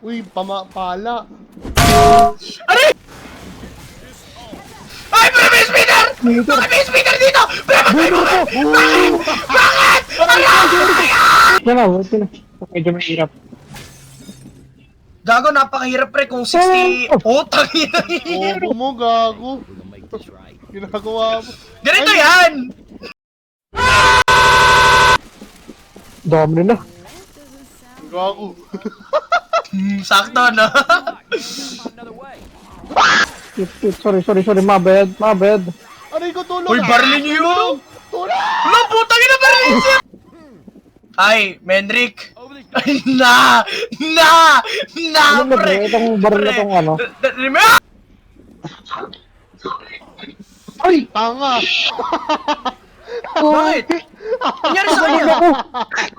Uy, pala. Aray! Ay, may speeder! May speeder dito! Bakit? Yan na, wait na. Medyo mahirap. Gago, napakahirap pre kung 60... Putang ina. Bobo mo, gago. Ginagawa mo. Ganito yan! Dami na. Gago. Sakto, no? Sorry, my bad. Aray ko, tulong. Uy, barilin niyo yun! Tulong. Wala, putang ina, barilin siya! Ay, Mendrick! Ay, Ano ba, pre! itong baril na tong ano? Ay, tanga. Bakit? Nangyari sa kanya?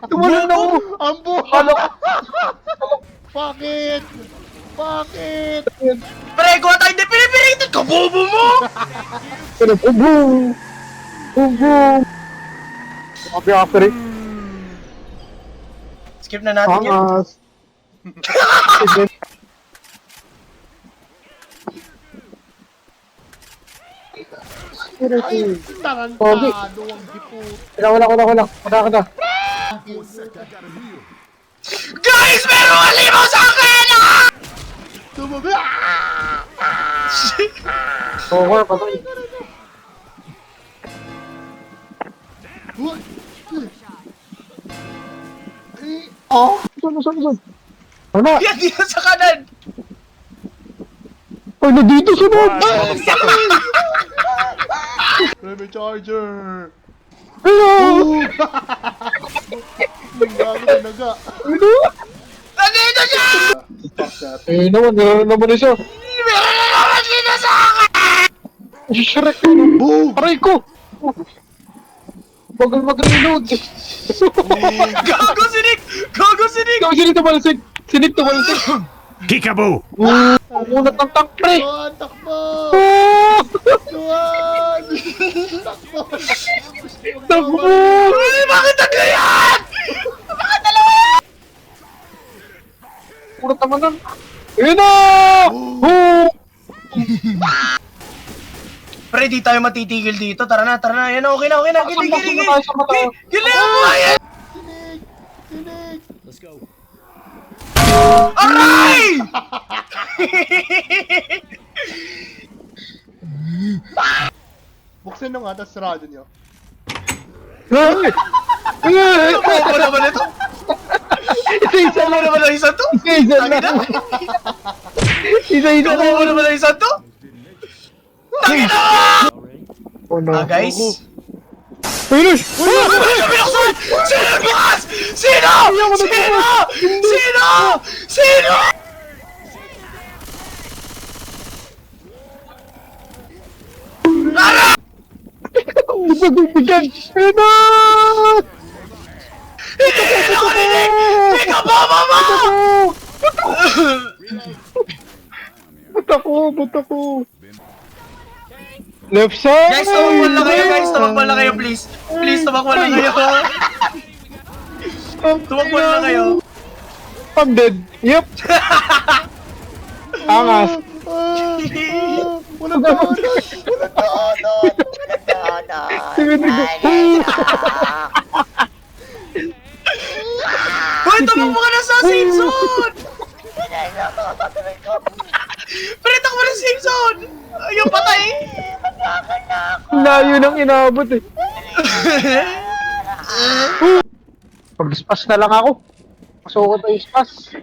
Tumalon na ako! Ang Bakit? Bakit? Pre, kuha tayo, hindi pinipiritin! Kabobo mo! Ubo! Sabi after it. Skip na natin yun. Angas. Ay, tarantado ang tipo. Wala. Guys, meron alimaw sa akin! Tumabi. Okay, patay. Oh, Saan? Ano? Yan dito sa kanan! Ay, na dito sunod! Private charger. Hello! Gago talaga. Nandito siya! Naman isa. Meron na naman dito sa akin! Shrek! Aray ko! Bagal mag-reload! Gago sinig! Sinip tumalsik! Peekaboo! Umunat ng tank, pre! Juan, takbo. Ah! Juan. Takbo. Takbo! Uy, bakit tatlo yan? Bakit dalawa yan? Umunat naman lang! Ayun na! Pre, di tayo matitigil dito. Tara na. Yan, okay na. Gili. tayo sa mata? Gili mo yan! Sinig. Aray! Buksan nyo nga, tapos sarado nyo. Ay! Bobo naman ito. Isa-isa Bobo naman ang isa to. Isa-isa lang! Isa-isa lang! Bobo naman ang isa to. Tangina! Oh no. Guys. Finish! Binuksan! Sino bukas? Sino? Lara! Bigyan! Ayun na! Hindi ako ninig! Ikaw bobo mo! Ba't ako? Left side! Guys, tumakbo lang kayo guys. Tumakbo lang kayo please. Please, tumakbo lang kayo. Tumakbo lang kayo. I'm dead. Yep. Angas. Walang daanan. Hoy, tumakbo ka na sa safe zone! Pero takbo na sa safe zone! Yung patay! Layo nang inabot eh. Pag-spas na lang ako. Masukot ay spas.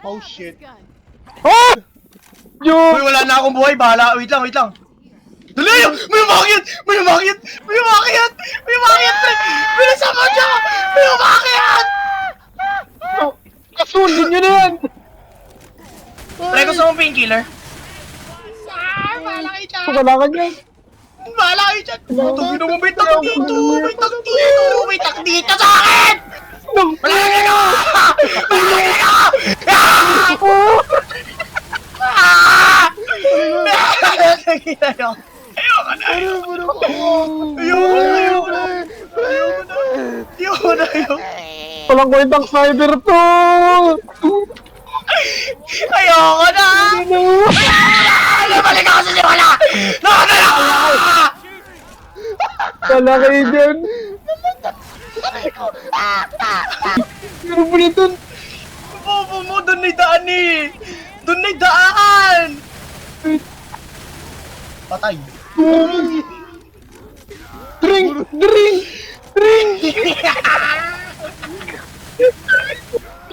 Oh shit. Oh! Uy, Yo! wala na akong buhay. Bahala. Wait lang. Dali! May umakyat! Pre! Bilisan mo siya! May umakyat! Kasundin nyo na yan! Pre, gusto mong painkiller? So, kailangan yan. Bahala kayo dyan! Tugin mo, may tag dito sa akin! Wala ka ginagawa! Ayoko na! Walang kwentang cyber to! Ayoko na! Nabalik ako sa simula! Nakakala ko! Wala kayo dyan. Pero po nito. Bobo mo, doon may daan eh! Doon may daan! Patay. Drink! Drink! Drink!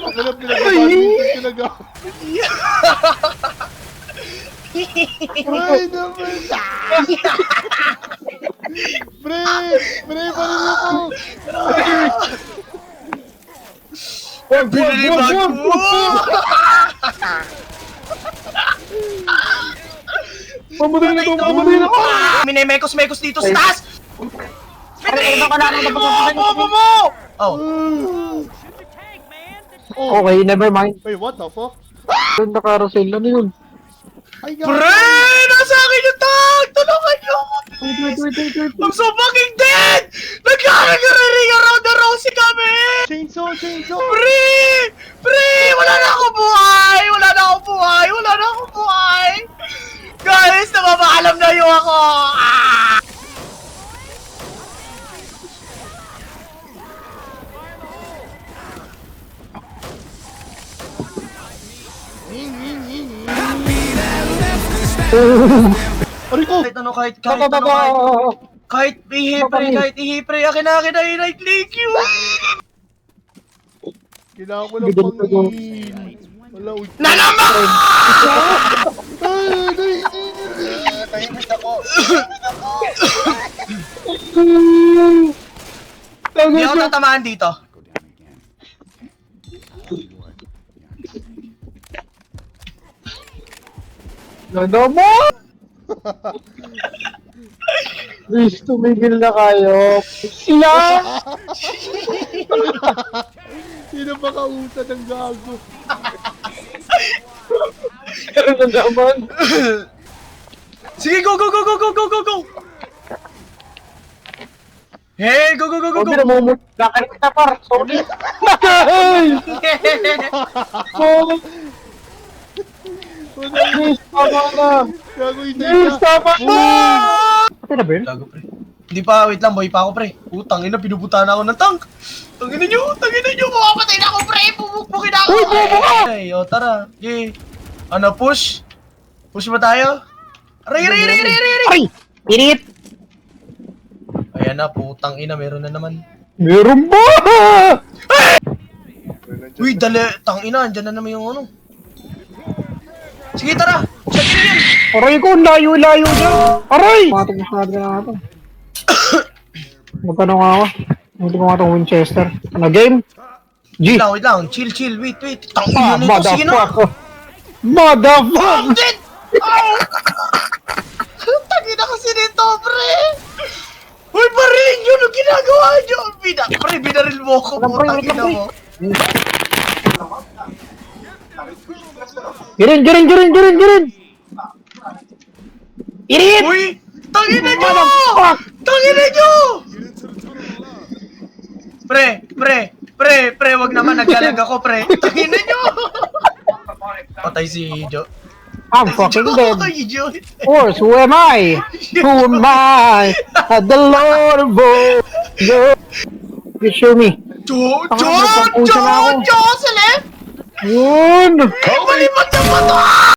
Ano pinagawa? Pinagawa. Ay, naman. Pre! Pre, parin mo po! Binalibag mo! Mamatay na ito! Mamatay na ito! Minemekos-mekos dito sa taas! Ay, iba ka lang. Bobo mo! Oh. Okay, never mind. Wait, what the fuck? Doon na carousel. Ano yun? Ay, God! Pre! Nasa akin yung tag! Tulungan niyo ako! I'm so fucking dead! Nagkakaring around the rosy kami! Chainsaw! Chainsaw! Pre! Pre! Wala na akong buhay! Wala na akong buhay! Wala na akong buhay! Guys, namamaalam na yung ako! Ah! Aray ko! Kahit ano, kahit ihi pre, akin na, I thank you! Kailangan ko ng pangin. Wala, uy. Nanaman! Tahimik ako. Hindi ako tatamaan dito. Ano mo? Please, tumigil na kayo. Sila! Sino ba kautan ng gago? Pero na naman. Sige, go! Hey, go! Sabi na mo, nakalit na par. Sorry. Ay! Oh, please, tama na. Gago, hindi Please, ka. tama na. Pati na ba yun? Gago, pre. Hindi pa, wait lang, boy pa ako, pre. Putang ina, pinubuta na ako ng tank. Tangina nyo, mamamatay na ako, pre. Pumukpukin na ako. Uy, bobo ka! Ay, o, tara. Okay. Ano, push? Push ba tayo? Aray! Ay! Init! Ayan na, putang ina, meron na naman. Meron ba? Uy, dali, tang ina, andyan na naman yung ano. Sige, tara. Check in yan. Aray ko, layo-layo dyan. Aray! Matik na sabi na ito. Magkano nga ako? Hindi ko nga itong Winchester. Ano game? G! Wait lang. Chill. Wait. Tang ina nito, sige na. Motherfucker! Dead! Oh! Tangina kasi nito, pre! Uy, parin yun! Ang ginagawa nyo! Pre, binaril mo ako. Putang ina mo. Girin! Irit! Uy! Tangina nyo! Fuck! Tangina nyo! Pre, wag naman naglalag ako, pre. Tangina nyo! Patay si Jo. I'm fucking dead. Jo. Of course, who am I? Who am I? The Lord of all. You show me. Jo! Sila! Sa left! Yun! Malipat na ba to?